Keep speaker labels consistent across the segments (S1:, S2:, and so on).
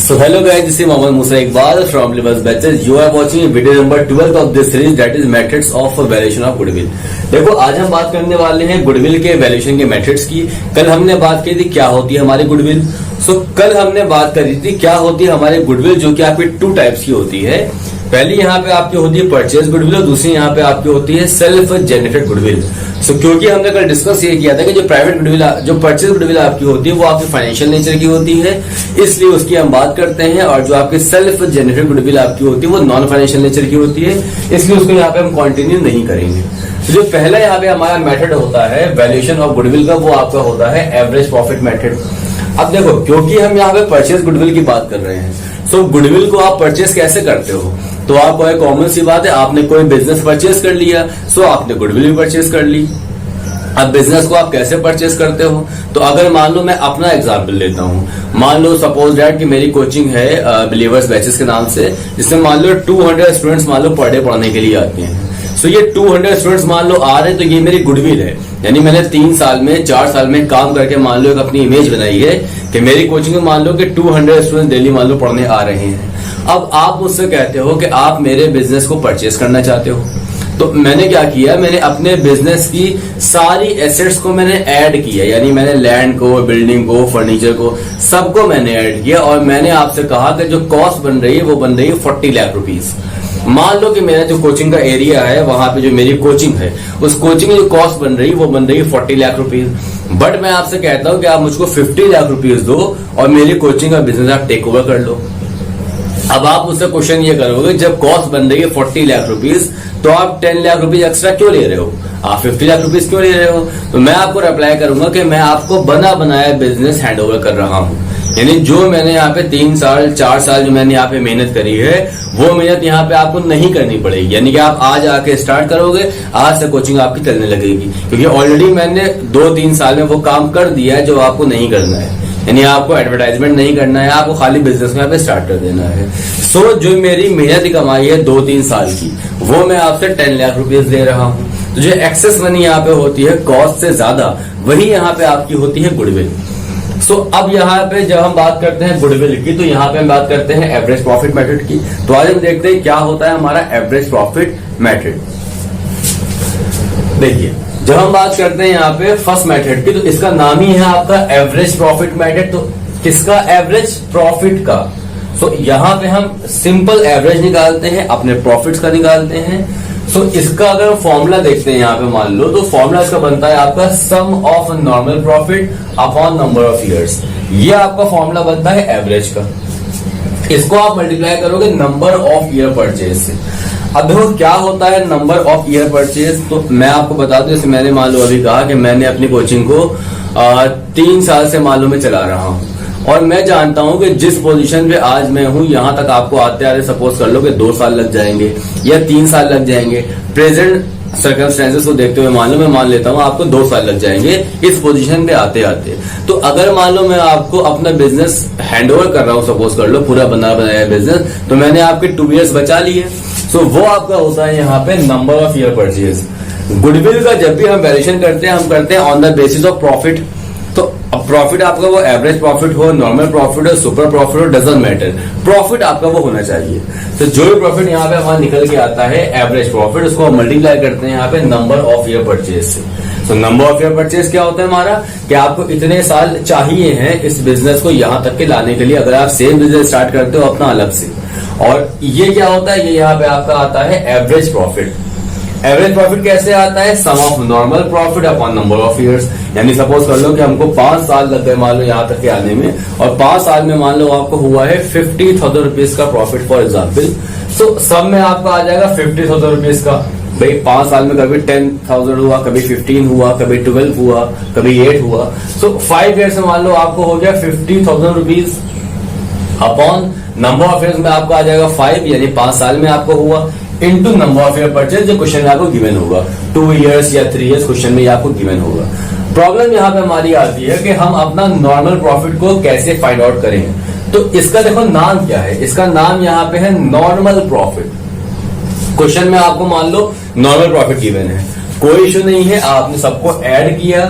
S1: So hello guys, this is Mohammad Musa Iqbal from Libas Batches. You are watching video number 12 of this series, that is methods of valuation of goodwill. देखो आज हम बात करने वाले हैं goodwill के valuation के methods की। कल हमने बात की थी क्या होती है हमारी गुडविल। कल हमने बात करी थी क्या होती है हमारी गुडविल, जो कि आपकी टू टाइप्स की होती है। पहली यहाँ पे आपकी होती है परचेज गुडविल और दूसरी यहाँ पे आपकी होती है सेल्फ जनरेटेड गुडविल। क्योंकि हमने कल डिस्कस ये किया था कि जो प्राइवेट गुडविल, जो परचेज गुडविल आपकी होती है वो आपकी फाइनेंशियल नेचर की होती है, इसलिए उसकी हम बात करते हैं। और जो आपकी सेल्फ जनरेटेड गुडविल आपकी होती है वो नॉन फाइनेंशियल नेचर की होती है, इसलिए उसको यहाँ पे हम कंटिन्यू नहीं करेंगे। तो जो पहला यहाँ पे हमारा मेथड होता है वैल्यूएशन ऑफ गुडविल का, वो आपका होता है एवरेज प्रॉफिट मेथड। अब देखो, क्योंकि हम यहाँ पे परचेज गुडविल की बात कर रहे हैं, गुडविल को आप परचेज कैसे करते हो? तो आपको एक कॉमन सी बात है, आपने कोई बिजनेस परचेज कर लिया, आपने गुडविल भी परचेज कर ली। अब बिजनेस को आप कैसे परचेज करते हो? तो अगर मान लो मैं अपना एग्जांपल लेता हूँ, मान लो सपोज दैट कि मेरी कोचिंग है बिलीवर्स बैचेस के नाम से, जिसमें मान लो 200 स्टूडेंट्स मान लो पर डे पढ़ने के लिए आते हैं। ये 200 स्टूडेंट्स मान लो आ रहे हैं, तो ये मेरी गुडविल है। यानी मैंने 3 साल में 4 साल में काम करके मान लो एक अपनी इमेज बनाई है कि मेरी कोचिंग में मान लो कि 200 स्टूडेंट्स डेली मान लो पढ़ने आ रहे हैं। अब आप मुझसे कहते हो कि आप मेरे बिजनेस को परचेज करना चाहते हो, तो मैंने क्या किया, मैंने अपने बिजनेस की सारी एसेट्स को मैंने ऐड किया। यानी मैंने लैंड को, बिल्डिंग को, फर्नीचर को, सबको मैंने ऐड किया। और मैंने आपसे कहा कि जो कॉस्ट बन रही है वो बन रही है 40 लाख रुपीज। मान लो कि मेरा जो कोचिंग का एरिया है, वहां पे जो मेरी कोचिंग है, उस कोचिंग की जो कॉस्ट बन रही है वो बन रही है 40 लाख रुपीज। बट मैं आपसे कहता हूं कि आप मुझको 50 लाख रुपीज दो और मेरी कोचिंग का बिजनेस आप टेक ओवर कर लो। अब आप मुझसे क्वेश्चन ये करोगे, जब कॉस्ट बन रही है 40 लाख रुपीज, तो आप 10 लाख रुपीज एक्स्ट्रा क्यों ले रहे हो? आप 50 लाख रुपीज क्यों ले रहे हो? तो मैं आपको रिप्लाई करूंगा कि मैं आपको बना बनाया बिजनेस हैंड ओवर कर रहा हूं। यानी जो मैंने यहाँ पे 3 साल 4 साल जो मैंने यहाँ पे मेहनत करी है, वो मेहनत यहाँ पे आपको नहीं करनी पड़ेगी। यानी कि आप आज आके स्टार्ट करोगे, आज से कोचिंग आपकी चलने लगेगी, क्योंकि ऑलरेडी मैंने 2-3 साल में वो काम कर दिया है जो आपको नहीं करना है। यानी आपको एडवर्टाइजमेंट नहीं करना है, आपको खाली बिजनेस में यहाँ पे स्टार्ट कर देना है। जो मेरी मेहनत कमाई है 2-3 साल की, वो मैं आपसे 10 लाख रुपीज दे रहा हूँ। तो जो एक्सेस मनी यहाँ पे होती है कॉस्ट से ज्यादा, वही यहाँ पे आपकी होती है गुडविल। अब यहाँ पे जब हम बात करते हैं गुडविल की, तो यहाँ पे हम बात करते हैं एवरेज प्रॉफिट मेथड की। तो आज हम देखते हैं क्या होता है हमारा एवरेज प्रॉफिट मेथड। देखिए, जब हम बात करते हैं यहाँ पे फर्स्ट मेथड की, तो इसका नाम ही है आपका एवरेज प्रॉफिट मेथड। तो किसका? एवरेज प्रॉफिट का। यहाँ पे हम सिंपल एवरेज निकालते हैं, अपने प्रॉफिट्स का निकालते हैं। इसका अगर फॉर्मूला देखते हैं यहाँ पे मान लो, तो फॉर्मूला इसका बनता है आपका sum of normal profit upon number of years. ये आपका फॉर्मूला बनता है एवरेज का। इसको आप मल्टीप्लाई करोगे नंबर ऑफ ईयर परचेज से। अब देखो क्या होता है नंबर ऑफ ईयर परचेज, तो मैं आपको बता दूं, जैसे मैंने मान लो अभी कहा कि मैंने अपनी कोचिंग को 3 साल से मान लो मैं चला रहा हूं, और मैं जानता हूं कि जिस पोजीशन पे आज मैं हूं, यहां तक आपको आते आते सपोज कर लो कि 2 साल लग जाएंगे या 3 साल लग जाएंगे। प्रेजेंट सर्कमस्टेंसेस को देखते हुए मान लो, मैं मान लेता हूं आपको 2 साल लग जाएंगे इस पोजीशन पे आते आते। तो अगर मान लो मैं आपको अपना बिजनेस हैंड ओवर कर रहा हूं, सपोज कर लो पूरा बना बनाया बिजनेस, तो मैंने आपके 2 ईयर्स बचा लिए। वो आपका होता है यहाँ पे number of year purchase. Goodwill का जब भी हम वैल्यूएशन करते हैं, हम करते हैं on the basis of profit. तो प्रॉफिट आपका वो एवरेज प्रॉफिट हो, नॉर्मल प्रॉफिट हो, सुपर प्रॉफिट हो, डजंट मैटर, प्रॉफिट आपका वो होना चाहिए। तो जो भी प्रॉफिट यहाँ पे हमारा निकल के आता है एवरेज प्रॉफिट, उसको हम मल्टीप्लाई करते हैं यहाँ पे नंबर ऑफ ईयर परचेज से। नंबर ऑफ ईयर परचेज क्या होता है हमारा, कि आपको इतने साल चाहिए हैं इस बिजनेस को यहाँ तक के लाने के लिए, अगर आप सेम बिजनेस स्टार्ट करते हो अपना अलग से। और ये क्या होता है, ये यहाँ पे आपका आता है एवरेज प्रॉफिट। एवरेज प्रॉफिट कैसे आता है? Sum of normal profit upon number of years. यानी सपोज कर लो कि हमको 5 साल लग गए मान लो यहाँ तक के आने में, और 5 साल में मान लो आपको हुआ है 50,000 रुपीज का प्रॉफिट फॉर एग्जाम्पल। सब में आपका आ जाएगा 50,000 रुपीज का। भाई 5 साल में कभी 10,000 हुआ, कभी 15 हुआ, कभी 12 हुआ, कभी 8 हुआ। 5 ईयर्स में मान लो आपको हो गया 50,000 rupees upon number of years में आपको आ जाएगा 5, यानी 5 साल में आपको हुआ, into number of year purchase जो क्वेश्चन में आपको गिवन होगा, 2 ईयर्स या 3 ईयर्स क्वेश्चन में आपको गिवन होगा। प्रॉब्लम यहाँ पे हमारी आती है कि हम अपना नॉर्मल प्रॉफिट को कैसे फाइंड आउट करें। तो इसका देखो नाम क्या है, इसका नाम यहाँ पे है नॉर्मल प्रॉफिट। क्वेश्चन में आपको मान लो नॉर्मल प्रॉफिट गिवन है, कोई इश्यू नहीं है, आपने सबको ऐड किया,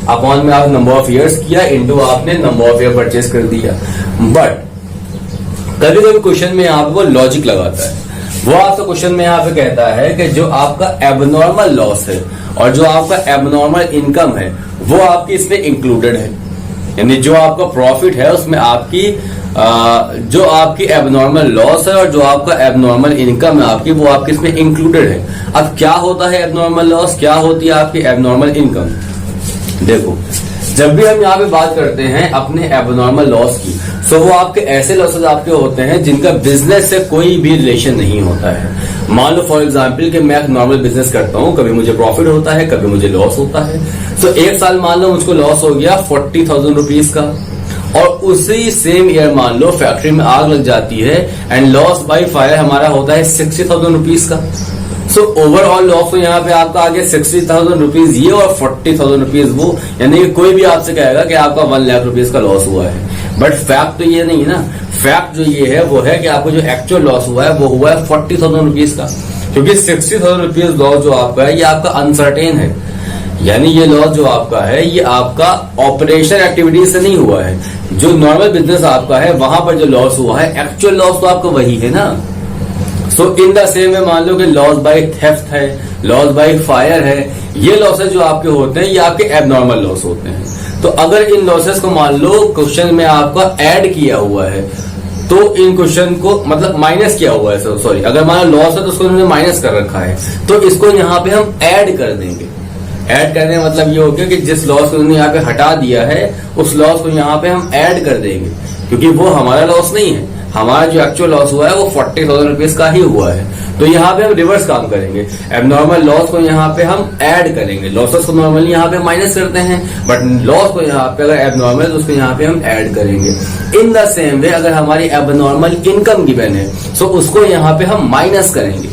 S1: अपॉन में आप नंबर ऑफ ईयर्स किया, इनटू आपने नंबर ऑफ ईयर परचेज कर दिया। बट कभी कभी क्वेश्चन में यहाँ पे वो लॉजिक लगाता है। वो आपका क्वेश्चन में यहाँ पे कहता है कि जो आपका एबनॉर्मल लॉस है और जो आपका एबनॉर्मल इनकम है वो आपकी इसमें इंक्लूडेड है, यानी जो आपका प्रॉफिट है उसमें आपकी जो आपकी एबनॉर्मल लॉस है और जो आपका एबनॉर्मल इनकम है आपकी, वो आपकी इसमें इंक्लूडेड है। अब क्या होता है एबनॉर्मल लॉस, क्या होती है आपकी एबनॉर्मल इनकम? देखो, जब भी हम यहाँ पे बात करते हैं अपने एबनॉर्मल लॉस की, सो वो आपके ऐसे लॉसेस आपके होते हैं जिनका बिजनेस से कोई भी रिलेशन नहीं होता है। मान लो फॉर एग्जांपल कि मैं नॉर्मल बिजनेस करता हूँ, कभी मुझे प्रॉफिट होता है, कभी मुझे लॉस होता है। सो एक साल मान लो मुझको लॉस हो गया 40,000 रुपीज का, और उसी सेम ईयर मान लो फैक्ट्री में आग लग जाती है एंड लॉस बाय फायर हमारा होता है 60,000 रुपीज का। सो ओवरऑल लॉस तो यहाँ पे आपका आ गया 60,000 रुपीज ये और 40,000 रुपीज वो, यानी कि कोई भी आपसे कहेगा कि आपका 1 लाख रुपीज का लॉस हुआ है, बट फैक्ट तो ये नहीं है ना। फैक्ट जो ये है वो है कि आपको जो एक्चुअल लॉस हुआ है वो हुआ है 40,000 रुपीज का, क्योंकि 60,000 रुपीज लॉस जो आपका है ये आपका अनसर्टेन है, यानी ये लॉस जो आपका है ये आपका ऑपरेशन एक्टिविटीज से नहीं हुआ है। जो नॉर्मल बिजनेस आपका है वहां पर जो लॉस हुआ है एक्चुअल लॉस तो आपका वही है ना। सो इन द सेम में मान लो कि लॉस बाय थेफ्ट है, लॉस बाय फायर है, ये लॉसेस जो आपके होते हैं ये आपके एबनॉर्मल लॉस होते हैं। तो अगर इन लॉसेस को मान लो क्वेश्चन में आपका ऐड किया हुआ है तो इन क्वेश्चन को मतलब माइनस किया हुआ है, सॉरी, अगर मान लो लॉस है तो उसको उन्होंने माइनस कर रखा है, तो इसको यहाँ पे हम ऐड कर देंगे। ऐड करने का मतलब ये हो गया कि जिस लॉस को उन्होंने यहाँ पे हटा दिया है उस लॉस को यहाँ पे हम ऐड कर देंगे, क्योंकि वो हमारा लॉस नहीं है, हमारा जो एक्चुअल लॉस हुआ है वो 40,000 रुपीज का ही हुआ है। तो यहाँ पे हम रिवर्स काम करेंगे, एबनॉर्मल लॉस को यहाँ पे हम ऐड करेंगे। लॉसेस को नॉर्मली यहाँ पे माइनस करते हैं, बट लॉस को यहाँ पे अगर एबनॉर्मल तो उसको यहाँ पे हम ऐड करेंगे। इन द सेम वे अगर हमारी एबनॉर्मल इनकम गिवन है तो उसको यहाँ पे हम माइनस करेंगे,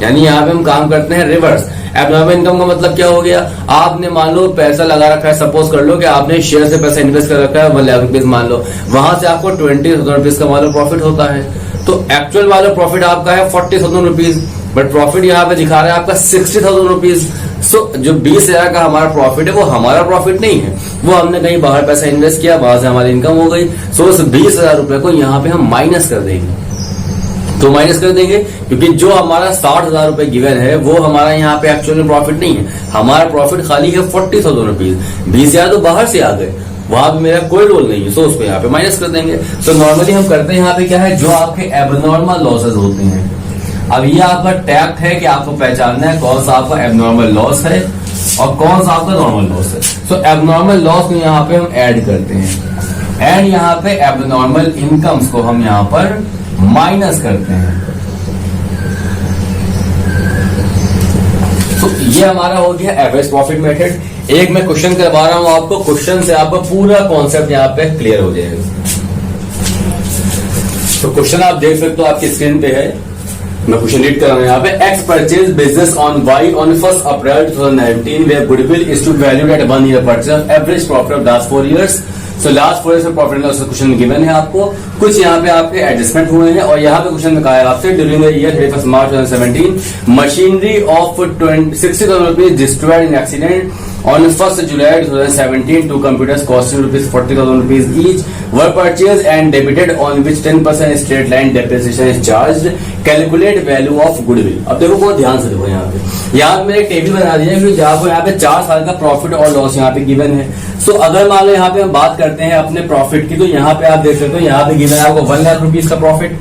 S1: यानी यहाँ पे हम काम करते हैं रिवर्स। एबनॉर्मल इनकम का मतलब क्या हो गया, आपने मान लो पैसा लगा रखा है, सपोज कर लो कि आपने शेयर से पैसा इन्वेस्ट कर रखा है 1 लाख रुपीज मान लो, वहां से आपको 20,000 रुपीज का मान लो प्रॉफिट होता है, तो एक्चुअल वाला प्रॉफिट आपका है 40,000 रुपीज, बट प्रॉफिट यहाँ पे दिखा रहा है आपका 60,000 रुपीज। सो जो 20,000 का हमारा प्रॉफिट है वो हमारा प्रॉफिट नहीं है, वो हमने कहीं बाहर पैसा इन्वेस्ट किया, वहां से हमारी इनकम हो गई। सो उस 20,000 रुपए को यहाँ पे हम माइनस कर देंगे। तो माइनस कर देंगे क्योंकि जो हमारा 60,000 रुपए गिवन है वो हमारा यहाँ पे एक्चुअल में प्रॉफिट नहीं है, हमारा प्रॉफिट खाली है 40,000 रुपीज। 20,000 तो बाहर से आ गए, वहां पे मेरा कोई रोल नहीं है, सो उसको यहाँ पे माइनस कर देंगे। तो नॉर्मली हम करते हैं यहाँ पे क्या है, जो आपके एबनॉर्मल लॉसेस होते हैं। अब ये आपका टैक्ट है कि आपको पहचानना है कौन सा आपका एबनॉर्मल लॉस है और कौन सा आपका नॉर्मल लॉस है। सो एबनॉर्मल लॉस को यहाँ पे हम ऐड करते हैं एंड यहाँ पे एबनॉर्मल इनकम्स को हम यहाँ पर माइनस करते हैं। तो ये हमारा हो गया एवरेज प्रॉफिट मेथड। एक मैं क्वेश्चन करवा रहा हूं आपको, क्वेश्चन से आपका पूरा कॉन्सेप्ट यहाँ पे क्लियर हो जाएगा। तो क्वेश्चन आप देख सकते हो आपकी स्क्रीन पे है, मैं क्वेश्चन रीड कर रहा हूं यहाँ पे। X purchase business on Y on 1 April 2019 where goodwill is to valued at 1 year purchase, average profit of last 4 years। So last 4 years में profit and loss question given है आपको, कुछ यहाँ पे आपके एडजस्टमेंट हुए हैं और यहाँ पे क्वेश्चन में कहा है आपसे during the year 31 March 2017 machinery of 60,000 rupees destroyed in accident on 1st July 2017 two computers costing ₹40,000 each were purchased and debited on which 10% straight line depreciation is charged. Calculate value of goodwill। अब देखो बहुत ध्यान से देखो यहाँ पे मैंने एक टेबल बना दिया है जहाँ पे यहाँ पे 4 साल का प्रॉफिट और लॉस यहाँ पे गिवन है। सो अगर मान लो यहाँ पे हम बात करते हैं अपने प्रॉफिट की, तो यहाँ पे आप देख सकते हो यहाँ पे गिवन है आपको 1 लाख रुपीज का प्रॉफिट,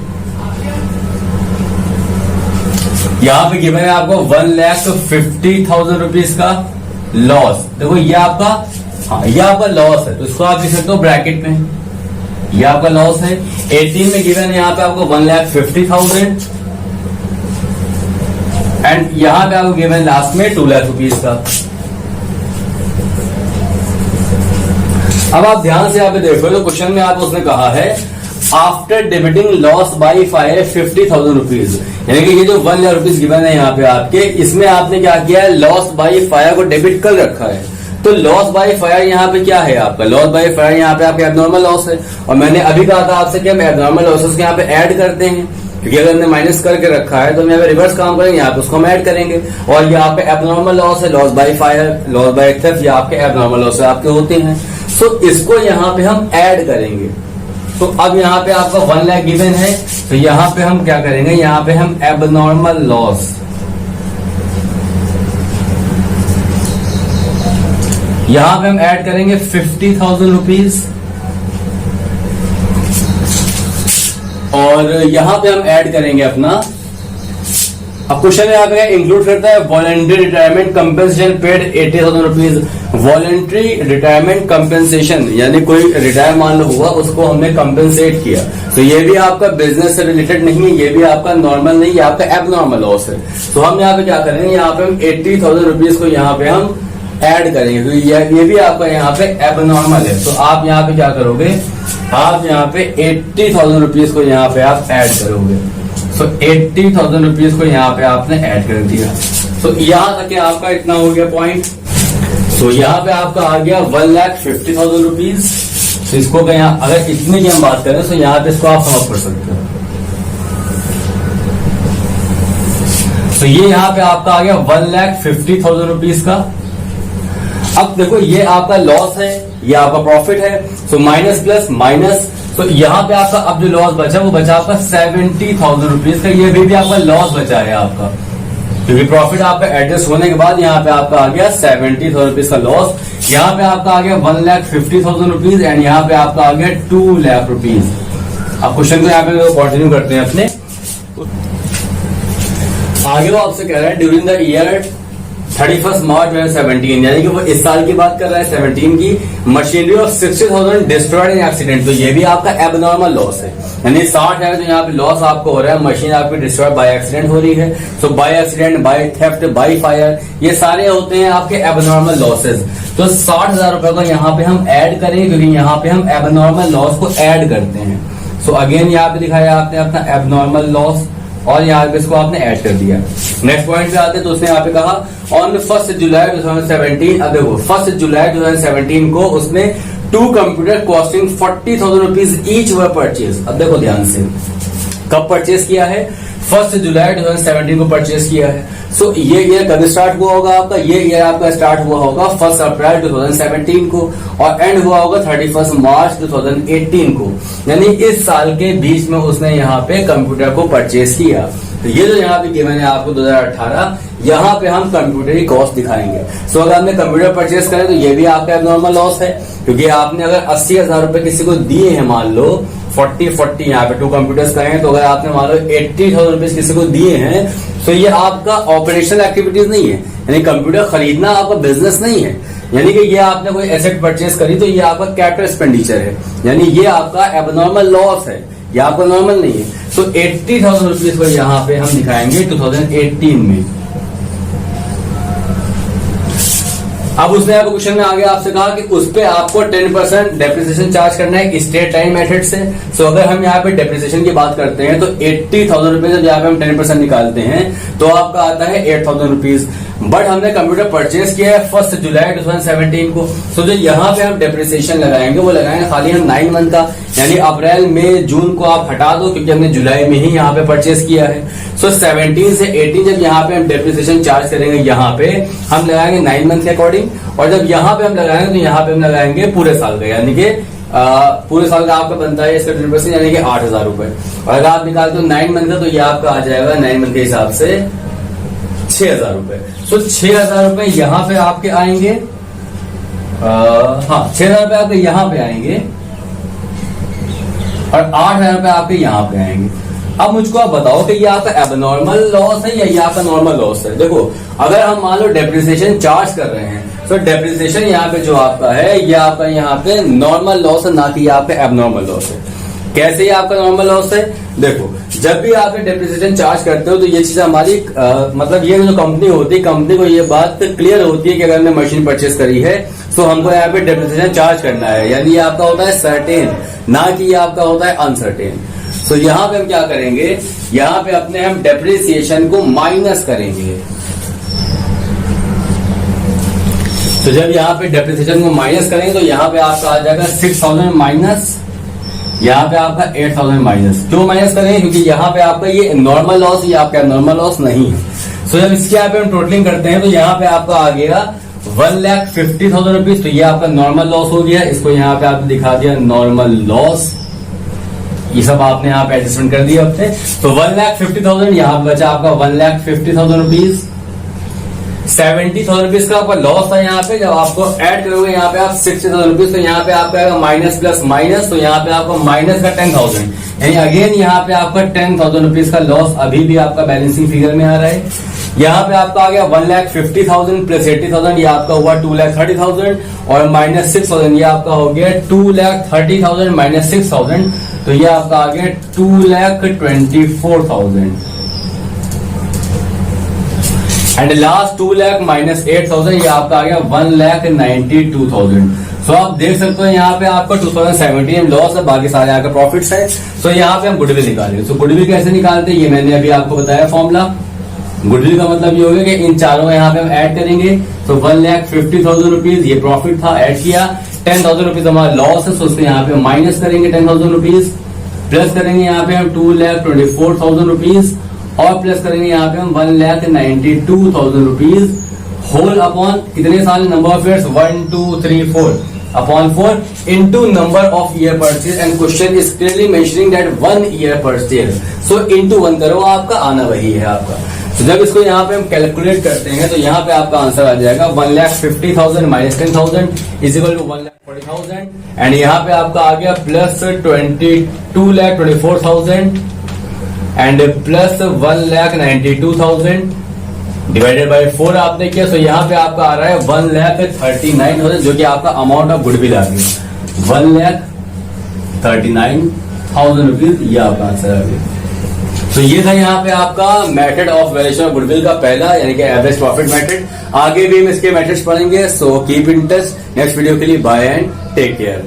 S1: यहाँ पे गिवन है आपको 1,50,000 रुपीज का लॉस। देखो ये आपका, हाँ ये आपका लॉस है, तो इसको आप लिख सकते हो ब्रैकेट में, ये आपका लॉस है। 18 में गिवन है यहाँ पे आपको 1,50,000 एंड यहाँ पे आपको गिवन लास्ट में 2 लाख रुपीज का। अब आप ध्यान से यहाँ पे देखो तो क्वेश्चन में आप उसने कहा है after debiting loss by fire 50,000 rupees, यानी कि ये जो 1 लाख रुपीज गिवन है यहाँ पे आपके, इसमें आपने क्या किया है, लॉस बाई फायर को डेबिट कर रखा है। तो लॉस बाई फायर यहाँ पे क्या है आपका, लॉस बाई फायर यहाँ पे आपका एबनॉर्मल लॉस है, और मैंने अभी कहा था आपसे कि हम एबनॉर्मल लॉसेस को यहाँ पे ऐड करते हैं, क्योंकि अगर हमने माइनस करके रखा है तो हम यहाँ पे रिवर्स काम करेंगे, यहाँ पे उसको हम ऐड करेंगे। और यहाँ पे एबनॉर्मल लॉस है, loss by fire, loss by theft, ये आपके एबनॉर्मल लॉस आपके होते हैं। सो इसको यहाँ पे हम ऐड करेंगे, तो अब यहाँ पे आपका 1 लाख गिवन है, तो यहाँ पे हम क्या करेंगे, यहाँ पे हम एबनॉर्मल लॉस, यहाँ पे हम ऐड करेंगे 50,000 रुपीज, और यहाँ पे हम ऐड करेंगे अपना, अब क्वेश्चन यहाँ पे इंक्लूड करता है voluntary retirement compensation paid 80,000 rupees. Voluntary retirement compensation यानी कोई रिटायर मान लो हुआ, उसको हमने कंपेंसेट किया, तो ये भी आपका बिजनेस से रिलेटेड नहीं है, ये भी आपका नॉर्मल नहीं, ये आपका एबनॉर्मल लॉस है। तो हम यहाँ पे क्या करेंगे, यहाँ पे हम 80,000 रुपीज को यहाँ पे हम ऐड करेंगे, तो ये भी आपका यहाँ पे एबनॉर्मल है। तो आप यहाँ पे क्या करोगे, आप यहाँ पे 80,000 रुपीज को यहाँ पे आप ऐड करोगे। तो 80,000 रुपीज को यहाँ पे आपने ऐड कर दिया। तो यहाँ तक आपका इतना हो गया पॉइंट। तो यहाँ पे आपका आ गया 1,50,000 रुपीज। तो इसको यहाँ अगर इतने की हम बात करें तो यहाँ पे इसको आप समाप्त कर सकते हो। तो ये यहाँ पे आपका आ गया 1,50,000 रुपीज का। अब देखो ये आपका लॉस है, ये आपका प्रॉफिट है, तो माइनस प्लस माइनस, तो यहाँ पे आपका अब जो लॉस बचा वो बचा आपका 70,000 रुपीज का। ये भी आपका लॉस बचा है आपका, क्योंकि प्रॉफिट आपका एडजस्ट होने के बाद यहाँ पे आपका आ गया 70,000 रुपीज का लॉस। यहाँ पे आपका आ गया 1,50,000 रुपीज एंड यहाँ पे आपका आ गया 2 लाख रुपीज। अब क्वेश्चन को यहाँ पे कंटिन्यू करते हैं अपने आगे। वो आपसे कह रहा है ड्यूरिंग द ईयर 31 मार्च 2017, यानी कि वो इस साल की बात कर रहा है 17 की, machinery of 60,000 destroyed in accident. तो ये भी आपका एबनॉर्मल लॉस है, यानी 60 है तो यहाँ पे लॉस आपको हो रहा है, मशीन आपकी डिस्ट्रॉयड बाय एक्सीडेंट हो रही है। तो by accident, by theft, by fire, ये सारे होते हैं आपके एबनॉर्मल लॉसेज। तो 60,000 रुपए को यहाँ पे हम ऐड करेंगे, क्योंकि यहाँ पे हम एबनॉर्मल लॉस को ऐड करते हैं। सो अगेन यहाँ पे दिखाया आपने अपना एबनॉर्मल लॉस और यहाँ पे इसको आपने ऐड कर दिया। नेक्स्ट पॉइंट पे आते हैं, तो उसने यहाँ पे कहा ऑन 1 जुलाई 2017, अब देखो 1 जुलाई 2017 को उसने 2 कंप्यूटर कॉस्टिंग 40,000 रुपीज ईच वर परचेज। अब देखो ध्यान से, कब परचेज किया है, 1 जुलाई 2017 को परचेज किया है। सो ये ईयर कब स्टार्ट हुआ होगा आपका, ये ईयर आपका स्टार्ट हुआ होगा 1 अप्रैल 2017 को और एंड हुआ होगा 31 मार्च 2018 को, यानी इस साल के बीच में उसने यहाँ पे कंप्यूटर को परचेज किया। तो ये जो यहाँ पे गिवन है आपको 2018, यहाँ पे हम कंप्यूटर की कॉस्ट दिखाएंगे। सो अगर आपने कंप्यूटर परचेज करें तो ये भी आपका एबनॉर्मल लॉस है, क्योंकि आपने अगर 80,000 रुपए किसी को दिए हैं, मान लो 40 यहाँ पे 2 कंप्यूटर्स का है, तो अगर आपने मान लो 80,000 रुपीज किसी को दिए हैं, तो ये आपका ऑपरेशनल एक्टिविटीज नहीं है, यानी कंप्यूटर खरीदना आपका बिजनेस नहीं है, यानी कि ये आपने कोई एसेट परचेज करी तो ये आपका कैपिटल एक्सपेंडिचर है, यानी ये आपका एबनॉर्मल लॉस है, ये आपका नॉर्मल नहीं है। तो 80,000 रुपीज को यहाँ पे हम दिखाएंगे 2018 में। अब उसने आपको क्वेश्चन में आगे आपसे कहा कि उस पे आपको 10% डेप्रिसिएशन चार्ज करना है स्ट्रेट टाइम मेथड से। सो अगर हम यहाँ पे डेप्रिसिएशन की बात करते हैं तो 80,000 रुपीज जब यहाँ पे हम 10% निकालते हैं तो आपका आता है 8,000 रुपीज। बट हमने कंप्यूटर परचेज किया है 1 जुलाई 2017 को। सो जो यहाँ पे हम डेप्रिसिएशन लगाएंगे वो लगाएंगे खाली हम 9 मंथ का, यानी अप्रैल मई जून को आप हटा दो, क्योंकि हमने जुलाई में ही यहाँ पे परचेज किया है। सो 17 से 18 जब यहाँ पे हम डेप्रिसिएशन चार्ज करेंगे, यहाँ पे हम लगाएंगे 9 मंथ के अकॉर्डिंग, और जब यहाँ पे हम लगाएंगे तो यहाँ पे हम लगाएंगे पूरे साल का, यानी कि पूरे साल का आपका बनता है इसका 10%, यानी कि 8,000 रुपए। और अगर आप निकालते हो 9 मंथ का तो ये आपका आ जाएगा 9 मंथ के हिसाब से 6,000 रुपए। सो 6,000 रुपए यहाँ पे आपके आएंगे, हाँ 6,000 रुपए आपके यहाँ पे आएंगे और 8,000 रुपए आपके यहाँ पे आएंगे। अब मुझको आप बताओ कि ये आपका एबनॉर्मल लॉस है या ये आपका नॉर्मल लॉस है। देखो अगर हम मान लो डेप्रिसिएशन चार्ज कर रहे हैं तो डेप्रिसिएशन यहाँ पे जो आपका है ये आपका यहाँ पे नॉर्मल लॉस है, ना कि यहाँ पे एबनॉर्मल लॉस है। कैसे ये आपका नॉर्मल लॉस है, देखो जब भी आप डेप्रिसिएशन चार्ज करते हो तो ये चीज हमारी मतलब ये जो कंपनी होती है, कंपनी को ये बात क्लियर होती है कि अगर हमने मशीन परचेज करी है तो हमको यहाँ पे डेप्रिसिएशन चार्ज करना है, यानी ये आपका होता है सर्टेन, ना कि ये आपका होता है अनसर्टेन। तो यहाँ पे हम क्या करेंगे, यहाँ पे अपने हम डेप्रिसिएशन को माइनस करेंगे। तो जब यहाँ पे डेप्रिसिएशन को माइनस करेंगे तो यहाँ पे आपका आ जाएगा 6,000 माइनस, यहाँ पे आपका 8,000 माइनस। क्यों माइनस करेंगे, क्योंकि यहाँ पे आपका ये नॉर्मल लॉस, ये आपका नॉर्मल लॉस नहीं है। सो जब इसके यहाँ पे हम टोटलिंग करते हैं तो यहाँ पे आपका आ गया 1,50,000 रुपीज। तो ये आपका नॉर्मल लॉस हो गया, इसको यहाँ पे आपने दिखा दिया नॉर्मल लॉस। ये सब आपने यहाँ पे एडजस्टमेंट कर दिया अपने। तो 1,50,000 यहाँ पे बचा आपका 1,50,000 रुपीज। 70,000 रुपीज का आपका लॉस था यहाँ पे। जब आपको ऐड करोगे यहाँ पे आप 60,000 रुपीज, तो यहाँ पे आपका आएगा माइनस प्लस माइनस, तो यहाँ पे आपको माइनस का 10,000, यानी अगेन यहाँ पे आपका 10,000 रुपीज का लॉस अभी भी आपका बैलेंसिंग फिगर में आ रहा है। यहाँ पे आपका आ गया 1,50,000 प्लस 80,000, ये आपका हुआ 2,30,000 और माइनस 6,000, ये आपका हो गया 2,30,000 माइनस 6,000, तो ये आपका आ गया 2,24,000 एंड लास्ट 2 लाख माइनस 8,000, ये आपका आ गया 1,92,000। सो आप देख सकते हो यहाँ पे आपका 2017 लॉस है, बाकी सारे आपके प्रॉफिट्स है। सो यहाँ पे हम गुडविल निकालेंगे। सो गुडविल कैसे निकालते हैं ये मैंने अभी आपको बताया फॉर्मूला। गुडविल का मतलब ये होगा कि इन चारों यहाँ पे हम ऐड करेंगे। तो 1,50,000 रुपीज ये प्रॉफिट था, ऐड किया। 10,000 रुपीज हमारा लॉस है, सो उसको यहाँ पे माइनस करेंगे 10,000 रुपीज, प्लस करेंगे यहाँ पे हम 2,24,000 रुपीज और प्लस करेंगे यहाँ पे हम 1,92,000 रुपीज होल अपॉन कितने साल, number of years 1 2 3 4 upon 4 into number of year purchase and question is clearly mentioning that 1 year purchase. So into 1 करो, आपका आना वही है आपका। तो जब इसको यहाँ पे हम कैलकुलेट करते हैं तो यहाँ पे आपका आंसर आ जाएगा 1,50,000 minus 10,000 is equal to 1,40,000 and यहाँ पे आपका आ गया plus 2,24,000 and plus 1,92,000 divided by 4 आपने किया। तो यहाँ पे आपका आ रहा है 1,39,000 जो कि आपका अमाउंट ऑफ गुडविल आ गया 1,39,000 रुपीज, ये आपका आंसर आ गया। तो ये था यहाँ पे आपका method of valuation of goodwill का पहला, यानी कि एवरेज प्रॉफिट मेथड। आगे भी हम इसके मेथड्स पढ़ेंगे। So keep in touch. Next video के लिए बाय एंड टेक केयर।